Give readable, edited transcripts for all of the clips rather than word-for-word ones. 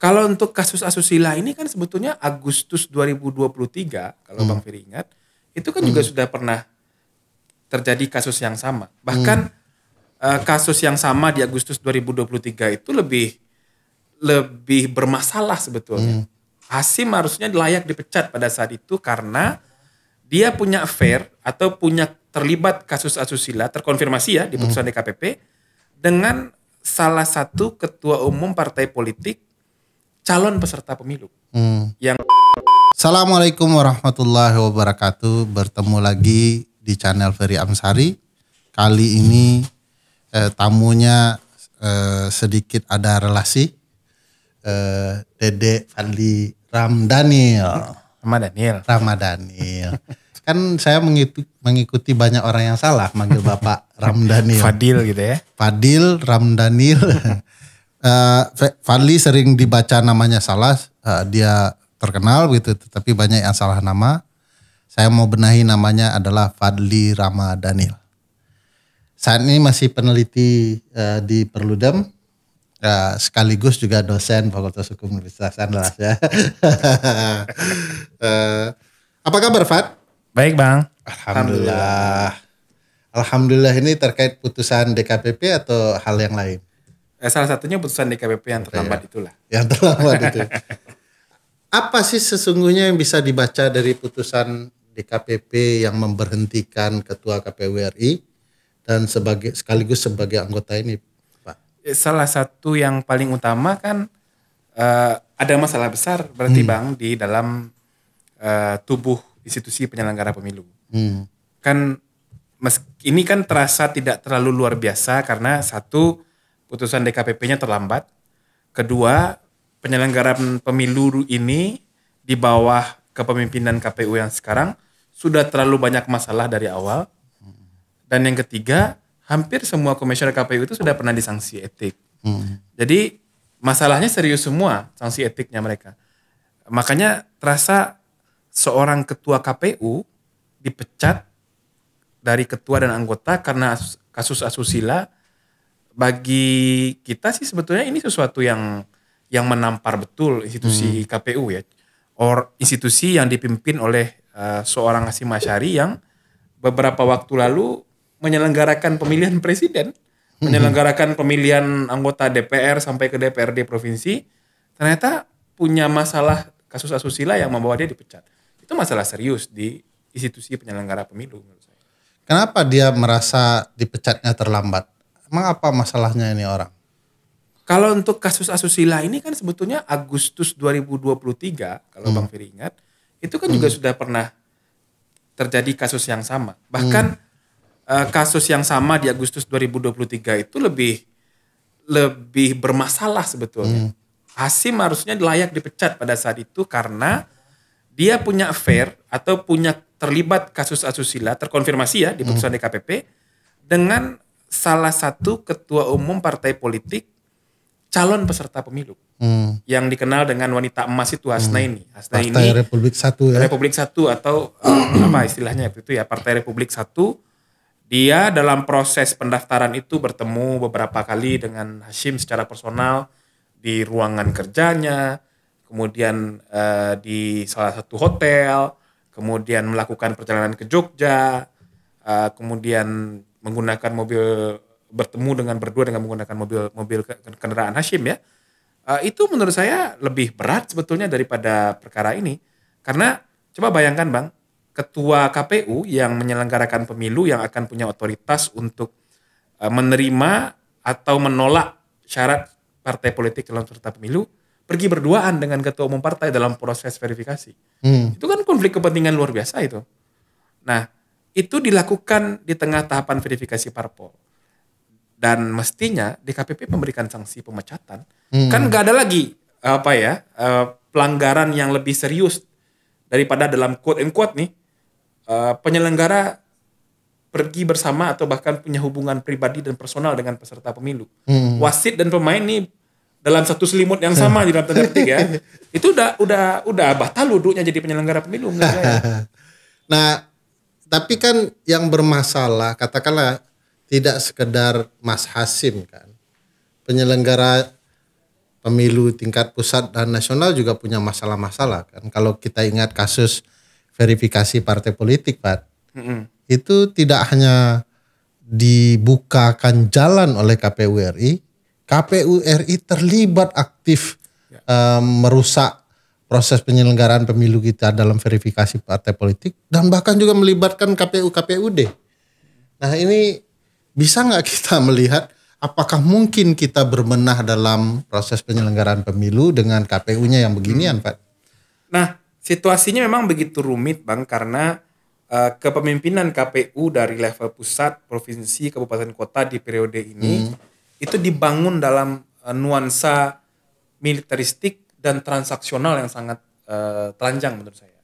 Kalau untuk kasus asusila ini kan sebetulnya Agustus 2023, kalau Bang Ferry ingat, itu kan juga sudah pernah terjadi kasus yang sama. Bahkan kasus yang sama di Agustus 2023 itu lebih bermasalah sebetulnya. Hasim harusnya layak dipecat pada saat itu karena dia punya affair atau punya terlibat kasus asusila, terkonfirmasi ya di putusan DKPP, dengan salah satu ketua umum partai politik calon peserta pemilu. Yang Assalamualaikum warahmatullahi wabarakatuh. Bertemu lagi di channel Ferry Amsari. Kali ini tamunya sedikit ada relasi. Dede Fadli Ramadhanil. Kan saya mengikuti banyak orang yang salah manggil Bapak Ramadhanil. Fadil gitu ya. Fadil Ramadhanil. Fadli sering dibaca namanya salah, dia terkenal gitu, tetapi banyak yang salah nama. Saya mau benahi namanya adalah Fadli Ramadhanil. Saat ini masih peneliti di Perludem, sekaligus juga dosen Fakultas Hukum Universitas Andalas ya. Apa kabar Fad? Baik Bang. Alhamdulillah ini terkait putusan DKPP atau hal yang lain? Salah satunya putusan DKPP yang terlambat itulah. Yang terlambat itu. Apa sih sesungguhnya yang bisa dibaca dari putusan DKPP yang memberhentikan Ketua KPU RI dan sekaligus sebagai anggota ini, Pak? Salah satu yang paling utama kan ada masalah besar berarti Bang di dalam tubuh institusi penyelenggara pemilu. Kan ini kan terasa tidak terlalu luar biasa karena satu, putusan DKPP-nya terlambat. Kedua, penyelenggaraan pemilu ini di bawah kepemimpinan KPU yang sekarang sudah terlalu banyak masalah dari awal. Dan yang ketiga, hampir semua komisioner KPU itu sudah pernah disanksi etik. Jadi masalahnya serius semua sanksi etiknya mereka. Makanya terasa seorang ketua KPU dipecat dari ketua dan anggota karena kasus asusila. Bagi kita sih sebetulnya ini sesuatu yang menampar betul institusi KPU ya. Institusi yang dipimpin oleh seorang Hasyim Asy'ari yang beberapa waktu lalu menyelenggarakan pemilihan presiden, menyelenggarakan pemilihan anggota DPR sampai ke DPRD provinsi, ternyata punya masalah kasus asusila yang membawa dia dipecat. Itu masalah serius di institusi penyelenggara pemilu menurut saya. Kenapa dia merasa dipecatnya terlambat? Emang apa masalahnya ini orang? Kalau untuk kasus asusila ini kan sebetulnya Agustus 2023, kalau Bang Ferry ingat, itu kan juga sudah pernah terjadi kasus yang sama. Bahkan kasus yang sama di Agustus 2023 itu lebih bermasalah sebetulnya. Hasim harusnya layak dipecat pada saat itu karena dia punya affair atau punya terlibat kasus asusila, terkonfirmasi ya di putusan DKPP, dengan salah satu ketua umum partai politik calon peserta pemilu yang dikenal dengan wanita emas itu Hasnaini. Partai ini Republik Satu ya. Republik Satu atau apa istilahnya itu ya, Partai Republik Satu. Dia dalam proses pendaftaran itu bertemu beberapa kali dengan Hasyim secara personal di ruangan kerjanya, kemudian di salah satu hotel, kemudian melakukan perjalanan ke Jogja, kemudian menggunakan bertemu berdua dengan menggunakan mobil kendaraan Hasyim ya. Itu menurut saya lebih berat sebetulnya daripada perkara ini. Karena coba bayangkan Bang, ketua KPU yang menyelenggarakan pemilu yang akan punya otoritas untuk menerima atau menolak syarat partai politik dalam peserta pemilu, pergi berduaan dengan ketua umum partai dalam proses verifikasi. Itu kan konflik kepentingan luar biasa itu. Nah, itu dilakukan di tengah tahapan verifikasi parpol. Dan mestinya DKPP memberikan sanksi pemecatan. Kan gak ada lagi pelanggaran yang lebih serius daripada dalam quote and quote nih, penyelenggara pergi bersama atau bahkan punya hubungan pribadi dan personal dengan peserta pemilu. Wasit dan pemain nih dalam satu selimut yang sama di dalam tanda petik ya. Itu udah batal duduknya jadi penyelenggara pemilu menurut saya. Nah, tapi kan yang bermasalah katakanlah tidak sekedar Mas Hasyim kan. Penyelenggara pemilu tingkat pusat dan nasional juga punya masalah-masalah kan. Kalau kita ingat kasus verifikasi partai politik, Pak, itu tidak hanya dibukakan jalan oleh KPU RI, KPU RI terlibat aktif merusak proses penyelenggaraan pemilu kita dalam verifikasi partai politik dan bahkan juga melibatkan KPU-KPUD. Nah ini bisa nggak kita melihat apakah mungkin kita berbenah dalam proses penyelenggaraan pemilu dengan KPU-nya yang beginian, Pak? Nah, situasinya memang begitu rumit, Bang, karena kepemimpinan KPU dari level pusat, provinsi, kabupaten kota di periode ini itu dibangun dalam nuansa militeristik dan transaksional yang sangat telanjang menurut saya.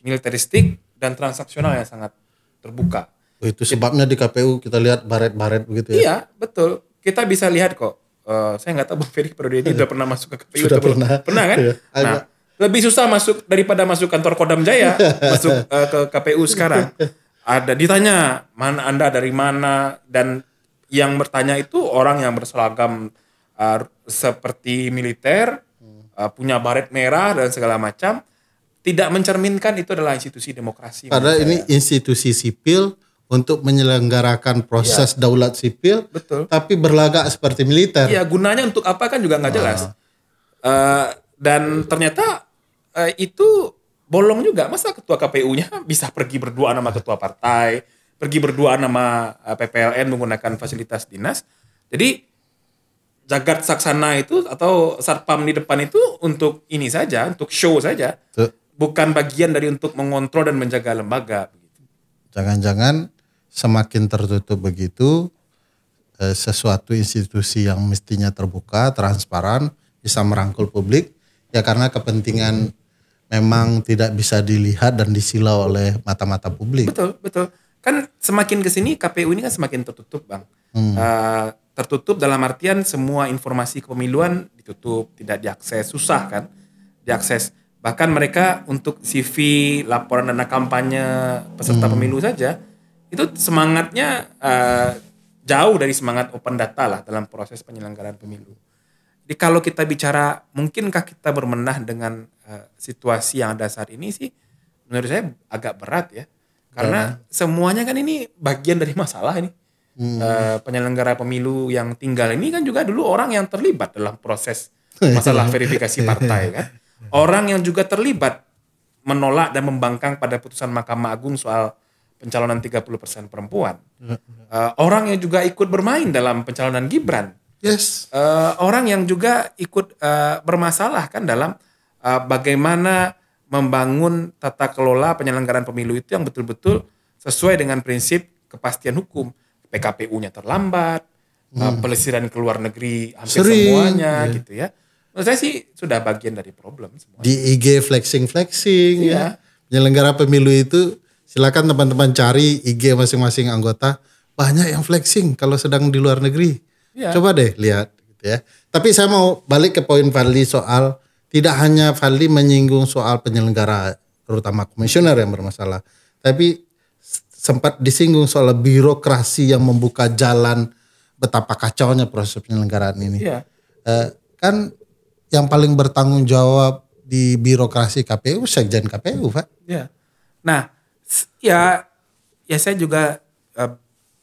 Militeristik dan transaksional yang sangat terbuka. Itu sebabnya di KPU kita lihat baret-baret begitu ya? Iya, betul. Kita bisa lihat kok. Saya nggak tahu Bang Ferry periode ini udah pernah masuk ke KPU. Sudah pernah. Pernah kan? Iya. Nah, lebih susah masuk daripada masuk kantor Kodam Jaya, masuk ke KPU sekarang. Ada ditanya, mana Anda dari mana? Dan yang bertanya itu orang yang berseragam seperti militer, punya baret merah dan segala macam. Tidak mencerminkan itu adalah institusi demokrasi. Padahal ini institusi sipil untuk menyelenggarakan proses daulat sipil, betul. Tapi berlagak seperti militer. Iya, gunanya untuk apa kan juga nggak jelas. Dan ternyata itu bolong juga. Masa ketua KPU-nya bisa pergi berdua nama ketua partai, pergi berdua nama PPLN menggunakan fasilitas dinas. Jadi jagat saksana itu atau satpam di depan itu untuk ini saja, untuk show saja, bukan bagian dari untuk mengontrol dan menjaga lembaga. Jangan-jangan semakin tertutup begitu, sesuatu institusi yang mestinya terbuka, transparan, bisa merangkul publik, ya karena kepentingan memang tidak bisa dilihat dan disilau oleh mata-mata publik. Betul, betul. Kan semakin kesini KPU ini kan semakin tertutup, Bang. Tertutup dalam artian semua informasi kepemiluan ditutup, tidak diakses, susah kan diakses. Bahkan mereka untuk CV, laporan dana kampanye peserta pemilu saja, itu semangatnya jauh dari semangat open data lah dalam proses penyelenggaraan pemilu. Jadi kalau kita bicara mungkinkah kita bermenah dengan situasi yang ada saat ini sih, menurut saya agak berat ya. Karena semuanya kan ini bagian dari masalah ini. Penyelenggara pemilu yang tinggal ini kan juga dulu orang yang terlibat dalam proses masalah verifikasi partai kan. Orang yang juga terlibat menolak dan membangkang pada putusan Mahkamah Agung soal pencalonan 30% perempuan. Orang yang juga ikut bermain dalam pencalonan Gibran. Yes. Orang yang juga ikut bermasalah kan dalam bagaimana membangun tata kelola penyelenggaraan pemilu itu yang betul-betul sesuai dengan prinsip kepastian hukum. PKPU-nya terlambat, pelesiran ke luar negeri hampir semuanya gitu ya. Menurut saya sih sudah bagian dari problem semua. Di IG flexing ya. Penyelenggara pemilu itu silakan teman-teman cari IG masing-masing anggota, banyak yang flexing kalau sedang di luar negeri. Ya. Coba deh lihat gitu ya. Tapi saya mau balik ke poin Fadli soal tidak hanya Fadli menyinggung soal penyelenggara terutama komisioner yang bermasalah, tapi sempat disinggung soal birokrasi yang membuka jalan betapa kacaunya proses penyelenggaraan ini. Ya. Kan yang paling bertanggung jawab di birokrasi KPU Sekjen KPU, Pak. Ya. Nah, ya saya juga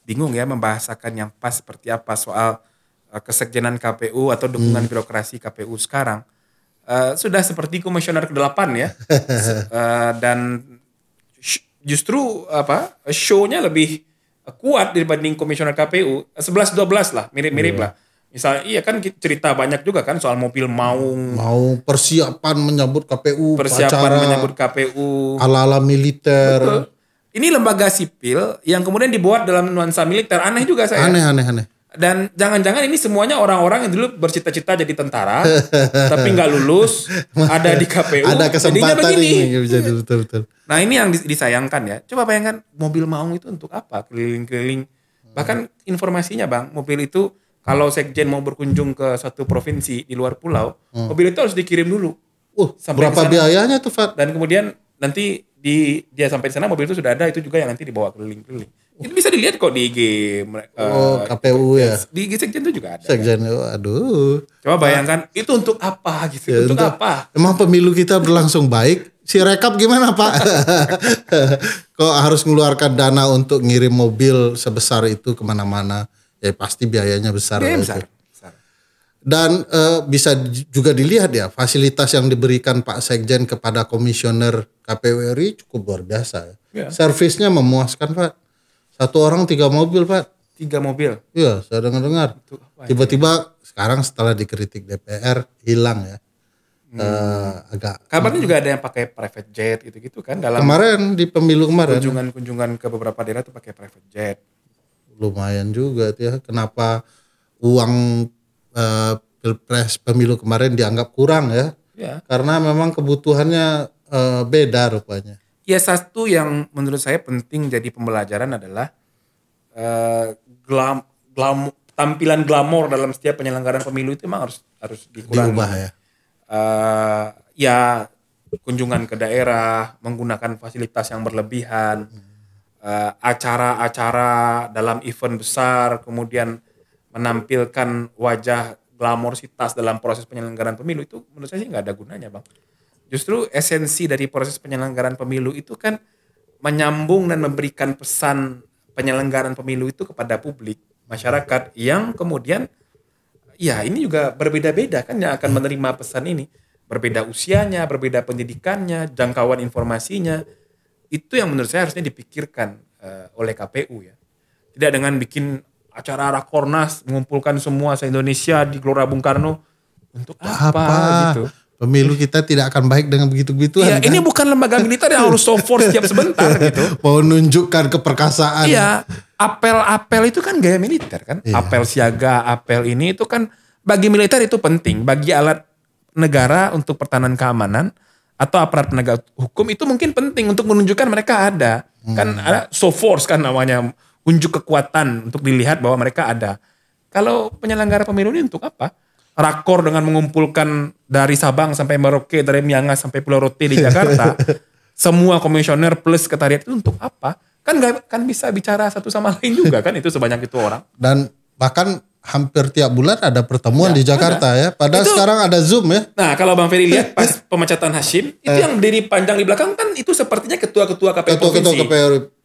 bingung ya membahasakan yang pas seperti apa soal kesekjenan KPU atau dukungan birokrasi KPU sekarang. Sudah seperti komisioner ke-8 ya. Dan justru show-nya lebih kuat dibanding komisioner KPU. 11-12 lah, mirip-mirip lah. Misalnya iya kan cerita banyak juga kan soal mobil maung. Persiapan menyambut KPU. Persiapan menyambut KPU. Ala-ala militer. Betul. Ini lembaga sipil yang kemudian dibuat dalam nuansa militer. Aneh juga saya. Aneh. Dan jangan-jangan ini semuanya orang-orang yang dulu bercita-cita jadi tentara. tapi nggak lulus. Ada di KPU. Ada kesempatan ini. Betul. Nah ini yang disayangkan ya. Coba bayangkan mobil maung itu untuk apa? Keliling-keliling. Bahkan informasinya Bang, mobil itu kalau sekjen mau berkunjung ke suatu provinsi di luar pulau, mobil itu harus dikirim dulu. Berapa biayanya tuh, Fat? Dan kemudian nanti dia sampai di sana mobil itu sudah ada, itu juga yang nanti dibawa keliling-keliling. Itu bisa dilihat kok di IG KPU ya. di IG Sekjen itu juga ada. Sekjen, aduh. Coba bayangkan itu untuk apa gitu? Ya, untuk apa? Emang pemilu kita berlangsung baik? Si rekap gimana Pak? Kok harus mengeluarkan dana untuk ngirim mobil sebesar itu kemana-mana? Ya pasti biayanya besar. Biaya besar. Dan bisa juga dilihat ya fasilitas yang diberikan Pak Sekjen kepada komisioner KPU RI cukup luar biasa. Ya. Servisnya memuaskan Pak. 1 orang 3 mobil Pak. 3 mobil? Iya, saya dengar. Tiba-tiba sekarang setelah dikritik DPR hilang ya. Agak. Kabarnya juga ada yang pakai private jet gitu-gitu kan dalam. Kemarin di pemilu kemarin. Kunjungan ke beberapa daerah tuh pakai private jet. Lumayan juga ya. Kenapa uang pilpres pemilu kemarin dianggap kurang ya? Ya. Karena memang kebutuhannya beda rupanya. Ya satu yang menurut saya penting jadi pembelajaran adalah tampilan glamor dalam setiap penyelenggaraan pemilu itu memang harus dikurangi. Diubah ya. Ya kunjungan ke daerah, menggunakan fasilitas yang berlebihan, acara-acara dalam event besar, kemudian menampilkan wajah glamorsitas dalam proses penyelenggaraan pemilu itu menurut saya sih nggak ada gunanya Bang. Justru esensi dari proses penyelenggaraan pemilu itu kan menyambung dan memberikan pesan penyelenggaraan pemilu itu kepada publik, masyarakat yang kemudian ya ini juga berbeda-beda kan yang akan menerima pesan ini. Berbeda usianya, berbeda pendidikannya, jangkauan informasinya. Itu yang menurut saya harusnya dipikirkan oleh KPU ya. Tidak dengan bikin acara Rakornas mengumpulkan semua se-Indonesia di Gelora Bung Karno untuk apa gitu. Pemilu kita tidak akan baik dengan begitu-begituan. Iya, kan? Ini bukan lembaga militer yang harus show force setiap sebentar gitu. Mau menunjukkan keperkasaan. Iya, apel itu kan gaya militer kan. Iya. Apel siaga, apel ini itu kan bagi militer itu penting. Bagi alat negara untuk pertahanan keamanan atau aparat penegak hukum itu mungkin penting untuk menunjukkan mereka ada. Kan ada show force kan namanya. Unjuk kekuatan untuk dilihat bahwa mereka ada. Kalau penyelenggara pemilu ini untuk apa? Rakor dengan mengumpulkan dari Sabang sampai Merauke, dari Miangas sampai Pulau Rote di Jakarta, semua komisioner plus sekretariat itu untuk apa? Kan bisa bicara satu sama lain juga kan itu sebanyak itu orang. Dan bahkan hampir tiap bulan ada pertemuan di Jakarta ya. Padahal itu, sekarang ada Zoom ya. Nah kalau Bang Ferry lihat pas pemecatan Hashim, itu yang berdiri panjang di belakang kan itu sepertinya ketua-ketua KPU provinsi.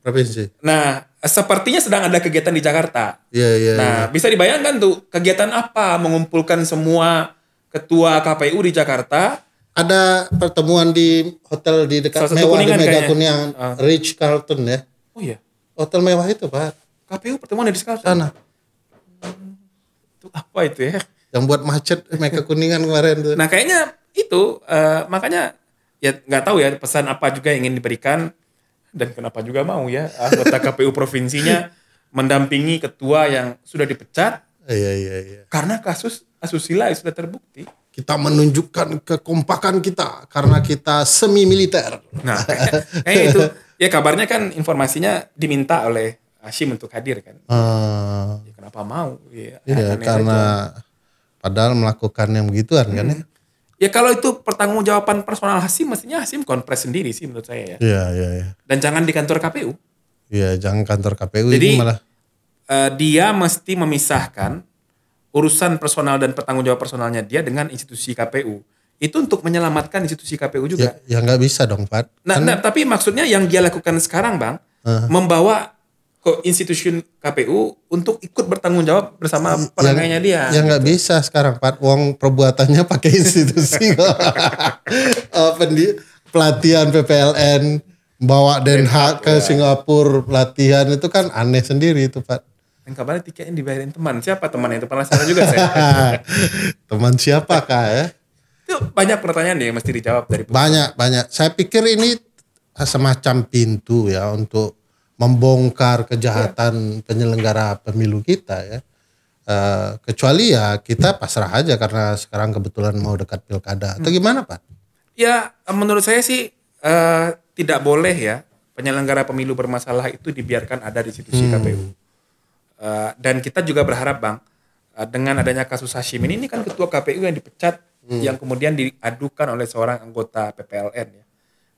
Provinsi. Nah sepertinya sedang ada kegiatan di Jakarta. Iya. Nah bisa dibayangkan tuh kegiatan apa mengumpulkan semua ketua KPU di Jakarta. Ada pertemuan di hotel di dekat mewah di Mega Kuningan, Ritz Carlton ya. Oh iya. Hotel mewah itu Pak. KPU pertemuan di Carlton. Sana. Itu apa itu ya? Yang buat macet Mega Kuningan kemarin tuh. Nah kayaknya itu makanya ya nggak tahu ya pesan apa juga yang ingin diberikan dan kenapa juga mau ya anggota KPU provinsinya mendampingi ketua yang sudah dipecat. Iya. Karena kasus asusila sudah terbukti. Kita menunjukkan kekompakan kita karena kita semi militer. Nah kayaknya itu ya kabarnya kan informasinya diminta oleh Hashim untuk hadir kan. Ya, kenapa mau? Ya, karena padahal melakukan yang begituan kan ya. Ya kalau itu pertanggungjawaban personal Hashim, mestinya Hashim konfres sendiri sih menurut saya ya. Iya. Dan jangan di kantor KPU. Iya, jangan kantor KPU. Jadi, ini malah. Dia mesti memisahkan urusan personal dan pertanggungjawab personalnya dia dengan institusi KPU. Itu untuk menyelamatkan institusi KPU juga. Ya nggak bisa dong, Pak. Nah, tapi maksudnya yang dia lakukan sekarang, Bang, membawa ke institusi KPU untuk ikut bertanggung jawab bersama pelanggannya dia. Ya nggak bisa sekarang Pak, uang perbuatannya pakai institusi. Pelatihan PPLN, bawa Den Haag ke Singapura pelatihan itu kan aneh sendiri itu Pak. Yang kabarnya tiketnya dibayarin teman. Siapa temannya itu? Penasaran juga saya. Teman siapa Kak ya? Itu banyak pertanyaan yang mesti dijawab dari publik. Banyak. Saya pikir ini semacam pintu ya untuk membongkar kejahatan penyelenggara pemilu kita ya. Kecuali ya kita pasrah aja karena sekarang kebetulan mau dekat pilkada. Atau gimana Pak? Ya menurut saya sih tidak boleh ya penyelenggara pemilu bermasalah itu dibiarkan ada di institusi KPU. Dan kita juga berharap Bang, dengan adanya kasus Hashim ini kan ketua KPU yang dipecat yang kemudian diadukan oleh seorang anggota PPLN ya.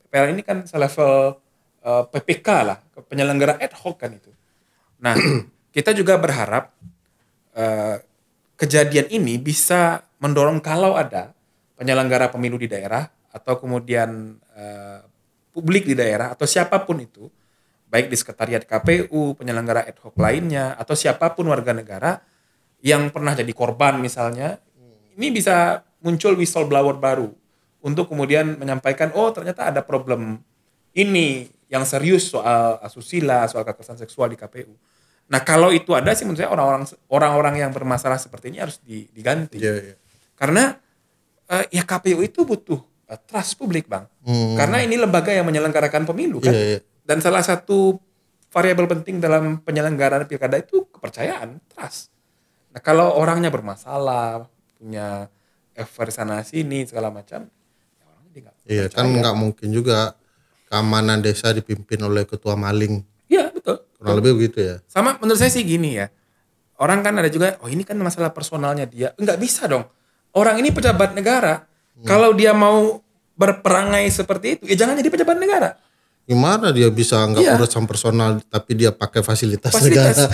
PPLN ini kan selevel PPK lah, penyelenggara ad hoc kan itu. Nah, kita juga berharap kejadian ini bisa mendorong kalau ada penyelenggara pemilu di daerah atau kemudian publik di daerah atau siapapun itu, baik di sekretariat KPU, penyelenggara ad hoc lainnya, atau siapapun warga negara yang pernah jadi korban misalnya, ini bisa muncul whistleblower baru untuk kemudian menyampaikan, oh ternyata ada problem ini yang serius soal asusila, soal kekerasan seksual di KPU. Nah kalau itu ada sih menurut saya orang-orang yang bermasalah seperti ini harus diganti. Karena ya KPU itu butuh trust publik, Bang. Karena ini lembaga yang menyelenggarakan pemilu kan. Dan salah satu variabel penting dalam penyelenggaraan pilkada itu kepercayaan, trust. Nah kalau orangnya bermasalah, punya efek sana sini segala macam, ya orang jadi nggak Iya kan nggak mungkin juga keamanan desa dipimpin oleh ketua maling. Iya betul. Kurang lebih begitu ya. Sama menurut saya sih gini ya. Orang kan ada juga, oh ini kan masalah personalnya dia. Nggak bisa dong. Orang ini pejabat negara. Kalau dia mau berperangai seperti itu, ya jangan jadi pejabat negara. Gimana dia bisa nggak urusan personal tapi dia pakai fasilitas negara.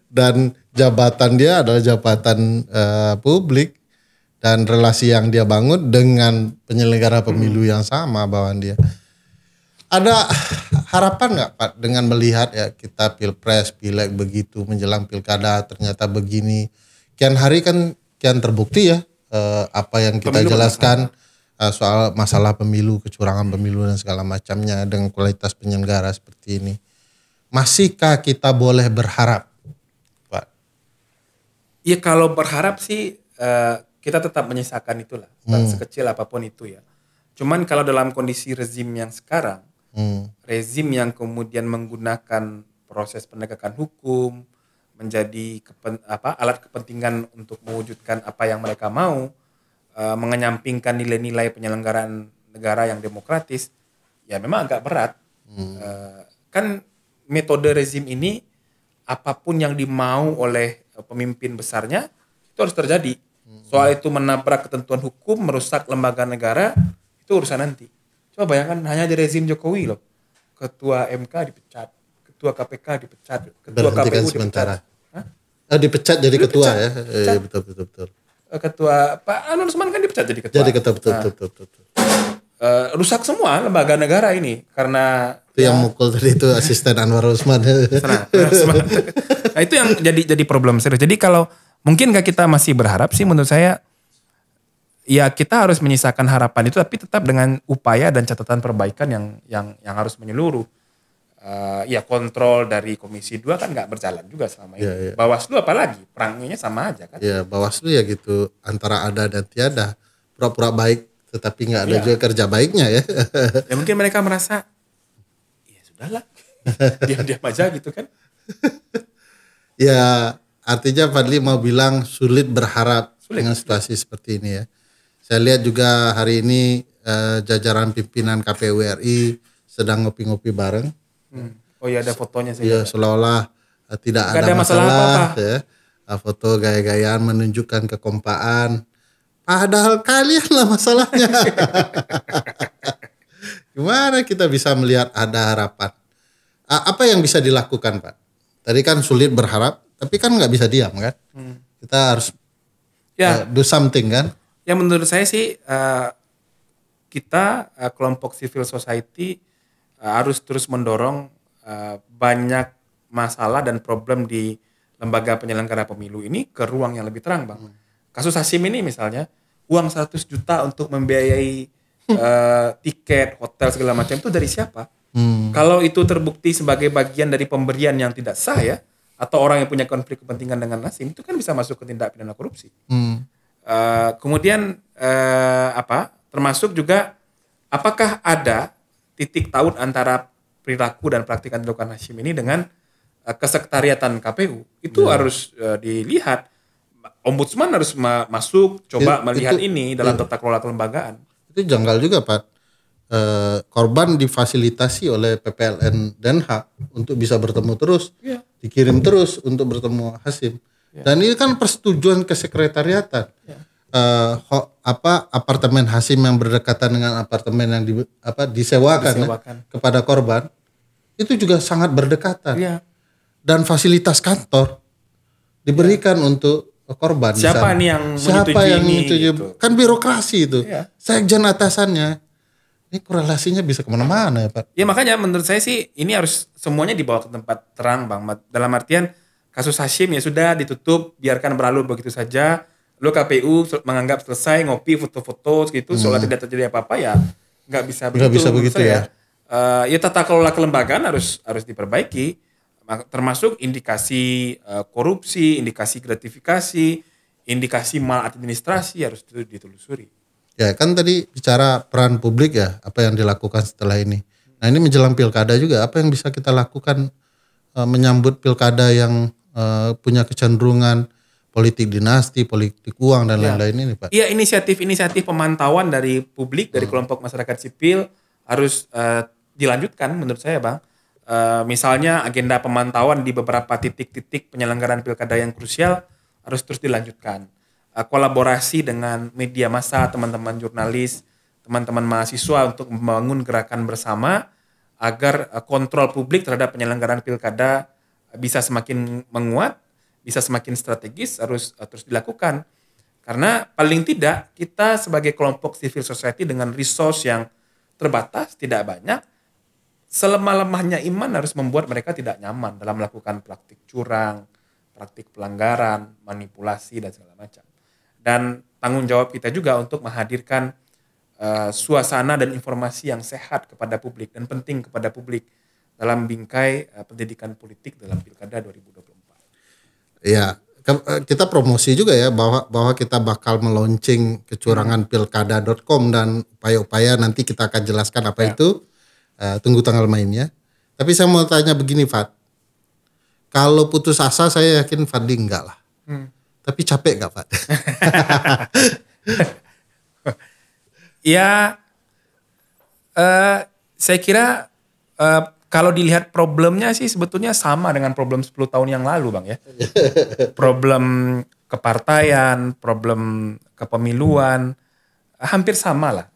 Dan jabatan dia adalah jabatan publik dan relasi yang dia bangun dengan penyelenggara pemilu yang sama bawaan dia. Ada harapan nggak Pak dengan melihat ya kita pilpres, pileg begitu menjelang pilkada ternyata begini. Kian hari kan kian terbukti ya apa yang kita pemilu jelaskan. Soal masalah pemilu, kecurangan pemilu dan segala macamnya dengan kualitas penyelenggara seperti ini. Masihkah kita boleh berharap, Pak? Ya kalau berharap sih kita tetap menyisakan itulah, sekecil apapun itu ya. Cuman kalau dalam kondisi rezim yang sekarang, rezim yang kemudian menggunakan proses penegakan hukum menjadi alat kepentingan untuk mewujudkan apa yang mereka mau, mengenyampingkan nilai-nilai penyelenggaraan negara yang demokratis, ya memang agak berat. Kan metode rezim ini apapun yang dimau oleh pemimpin besarnya itu harus terjadi. Soal itu menabrak ketentuan hukum, merusak lembaga negara, itu urusan nanti. Coba bayangkan hanya di rezim Jokowi loh, ketua MK dipecat, ketua KPK dipecat, ketua KPU dipecat. Dipecat jadi ketua ya, betul. Ketua Pak Anwar Usman kan dipecat jadi ketua. Jadi ketua betul. Rusak semua lembaga negara ini karena itu yang mukul tadi itu asisten Anwar Usman. Nah itu yang jadi problem serius. Jadi kalau mungkin kita masih berharap sih menurut saya ya kita harus menyisakan harapan itu tapi tetap dengan upaya dan catatan perbaikan yang harus menyeluruh. Ya kontrol dari Komisi 2 kan nggak berjalan juga selama ini. Bawaslu apalagi perangnya sama aja kan. Ya Bawaslu ya gitu antara ada dan tiada, pura-pura baik tetapi nggak ada juga kerja baiknya ya. Ya mungkin mereka merasa ya sudahlah diam-diam aja gitu kan. Ya artinya Fadli mau bilang sulit berharap dengan situasi seperti ini ya. Saya lihat juga hari ini jajaran pimpinan KPU RI sedang ngopi-ngopi bareng. Oh iya ada fotonya sih. Iya seolah-olah tidak ada masalah apa-apa. Ya. Foto gaya-gayaan menunjukkan kekompaan. Padahal kalian lah masalahnya. Gimana kita bisa melihat ada harapan? Apa yang bisa dilakukan Pak? Tadi kan sulit berharap, tapi kan nggak bisa diam kan? Kita harus do something kan? Ya menurut saya sih kita kelompok civil society harus terus mendorong banyak masalah dan problem di lembaga penyelenggara pemilu ini ke ruang yang lebih terang Bang. Kasus Hasim ini misalnya, uang 100 juta untuk membiayai tiket, hotel segala macam itu dari siapa? Kalau itu terbukti sebagai bagian dari pemberian yang tidak sah ya, atau orang yang punya konflik kepentingan dengan Hasim, itu kan bisa masuk ke tindak pidana korupsi. Kemudian termasuk juga apakah ada titik taut antara perilaku dan praktik yang dilakukan Hasim ini dengan kesekretariatan KPU itu harus dilihat. Ombudsman harus masuk coba melihat ini dalam tata kelola kelembagaan. Itu janggal juga Pak. Korban difasilitasi oleh PPLN Den Haag untuk bisa bertemu terus, dikirim terus untuk bertemu Hasim. Dan ini kan persetujuan kesekretariatan. Apartemen Hasim yang berdekatan dengan apartemen yang disewakan. Kepada korban itu juga sangat berdekatan. dan fasilitas kantor diberikan untuk korban. Siapa nih yang menyetujui gitu. Kan birokrasi itu. Iya. Sekjen atasannya. Ini korelasinya bisa kemana-mana ya Pak. Ya makanya menurut saya sih ini harus semuanya dibawa ke tempat terang Bang. Dalam artian kasus Hashim ya sudah ditutup, biarkan berlalu begitu saja. Lo KPU menganggap selesai, ngopi, foto-foto gitu, seolah tidak terjadi apa-apa ya nggak bisa begitu. Nggak bisa begitu ya. Ya tata kelola kelembagaan harus diperbaiki, termasuk indikasi korupsi, indikasi gratifikasi, indikasi maladministrasi harus ditelusuri. Ya kan tadi bicara peran publik ya, apa yang dilakukan setelah ini. Nah ini menjelang pilkada juga, apa yang bisa kita lakukan menyambut pilkada yang punya kecenderungan politik dinasti, politik uang dan lain-lain ini Pak. Iya, inisiatif pemantauan dari publik, dari kelompok masyarakat sipil harus dilanjutkan menurut saya Bang. Misalnya agenda pemantauan di beberapa titik-titik penyelenggaraan pilkada yang krusial harus terus dilanjutkan. Kolaborasi dengan media massa, teman-teman jurnalis, teman-teman mahasiswa untuk membangun gerakan bersama agar kontrol publik terhadap penyelenggaraan pilkada bisa semakin menguat, bisa semakin strategis, harus terus dilakukan. Karena paling tidak kita sebagai kelompok civil society dengan resource yang terbatas, tidak banyak, selemah-lemahnya iman harus membuat mereka tidak nyaman dalam melakukan praktik curang, praktik pelanggaran, manipulasi, dan segala macam. Dan tanggung jawab kita juga untuk menghadirkan suasana dan informasi yang sehat kepada publik dan penting kepada publik dalam bingkai pendidikan politik dalam Pilkada 2024. Iya, kita promosi juga ya bahwa kita bakal meluncing kecurangan pilkada.com dan upaya-upaya nanti kita akan jelaskan apa itu. Tunggu tanggal mainnya. Tapi saya mau tanya begini Fad. Kalau putus asa saya yakin Fadli enggak lah. Tapi capek gak Pak? Ya, saya kira kalau dilihat problemnya sih sebetulnya sama dengan problem 10 tahun yang lalu Bang ya. Problem kepartaian, problem kepemiluan, hampir sama lah.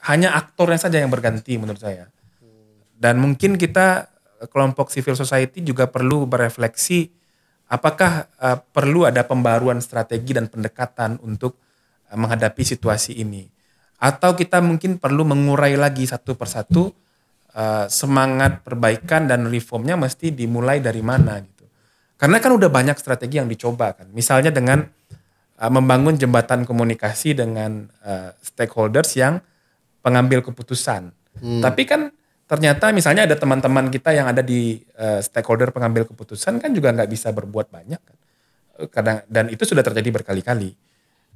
Hanya aktornya saja yang berganti menurut saya. Dan mungkin kita kelompok civil society juga perlu berefleksi apakah perlu ada pembaruan strategi dan pendekatan untuk menghadapi situasi ini? Atau kita mungkin perlu mengurai lagi satu persatu semangat perbaikan dan reformnya mesti dimulai dari mana gitu. Karena kan udah banyak strategi yang dicoba kan. Misalnya dengan membangun jembatan komunikasi dengan stakeholders yang pengambil keputusan. Tapi kan ternyata misalnya ada teman-teman kita yang ada di stakeholder pengambil keputusan kan juga nggak bisa berbuat banyak kan. Dan itu sudah terjadi berkali-kali.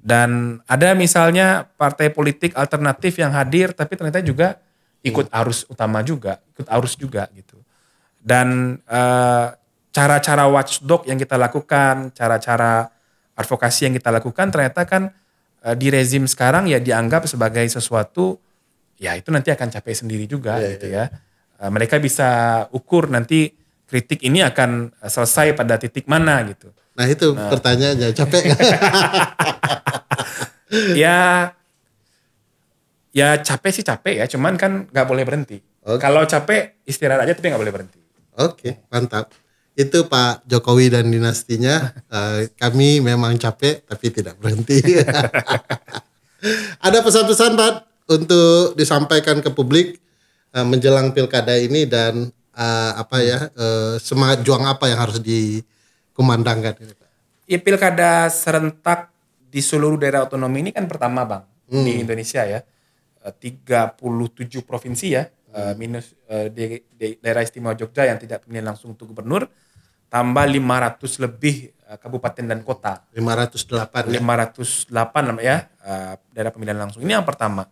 Dan ada misalnya partai politik alternatif yang hadir tapi ternyata juga ikut arus utama juga, ikut arus juga gitu. Dan cara-cara watchdog yang kita lakukan, cara-cara advokasi yang kita lakukan ternyata kan di rezim sekarang ya dianggap sebagai sesuatu ya itu nanti akan capek sendiri juga gitu ya. Mereka bisa ukur nanti kritik ini akan selesai pada titik mana gitu. Nah itu pertanyaannya, capek gak? Ya capek sih capek ya, cuman kan gak boleh berhenti. Kalau capek istirahat aja tapi gak boleh berhenti. Oke, mantap. Itu Pak Jokowi dan dinastinya, kami memang capek tapi tidak berhenti. Ada pesan-pesan Pak untuk disampaikan ke publik menjelang pilkada ini dan semangat juang apa yang harus dikumandangkan ini Pak? Ya pilkada serentak di seluruh daerah otonomi ini kan pertama Bang di Indonesia ya. 37 provinsi ya, minus di daerah istimewa Jogja yang tidak pemilihan langsung untuk gubernur, tambah 500 lebih kabupaten dan kota. 508 ya daerah pemilihan langsung. Ini yang pertama.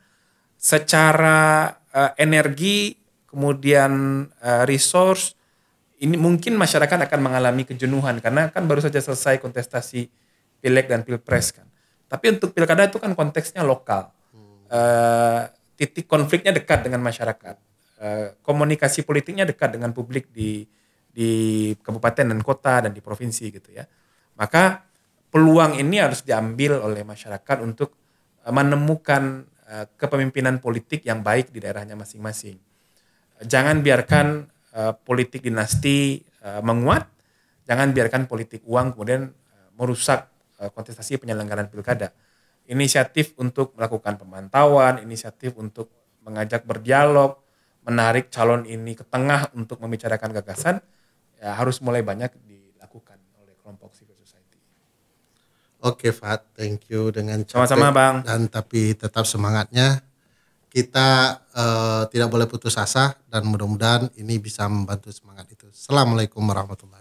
Secara energi, kemudian resource, ini mungkin masyarakat akan mengalami kejenuhan karena kan baru saja selesai kontestasi Pileg dan Pilpres kan. Tapi untuk pilkada itu kan konteksnya lokal. Titik konfliknya dekat dengan masyarakat. Komunikasi politiknya dekat dengan publik di kabupaten dan kota dan di provinsi gitu ya. Maka peluang ini harus diambil oleh masyarakat untuk menemukan kepemimpinan politik yang baik di daerahnya masing-masing. Jangan biarkan politik dinasti menguat, Jangan biarkan politik uang kemudian merusak kontestasi penyelenggaraan pilkada. Inisiatif untuk melakukan pemantauan, inisiatif untuk mengajak berdialog, menarik calon ini ke tengah untuk membicarakan gagasan, ya harus mulai banyak dilakukan oleh kelompok civil society. Oke Fat, thank you dengan Sama-sama, Bang. dan tapi tetap semangatnya. Kita tidak boleh putus asa dan mudah-mudahan ini bisa membantu semangat itu. Assalamualaikum warahmatullahi wabarakatuh.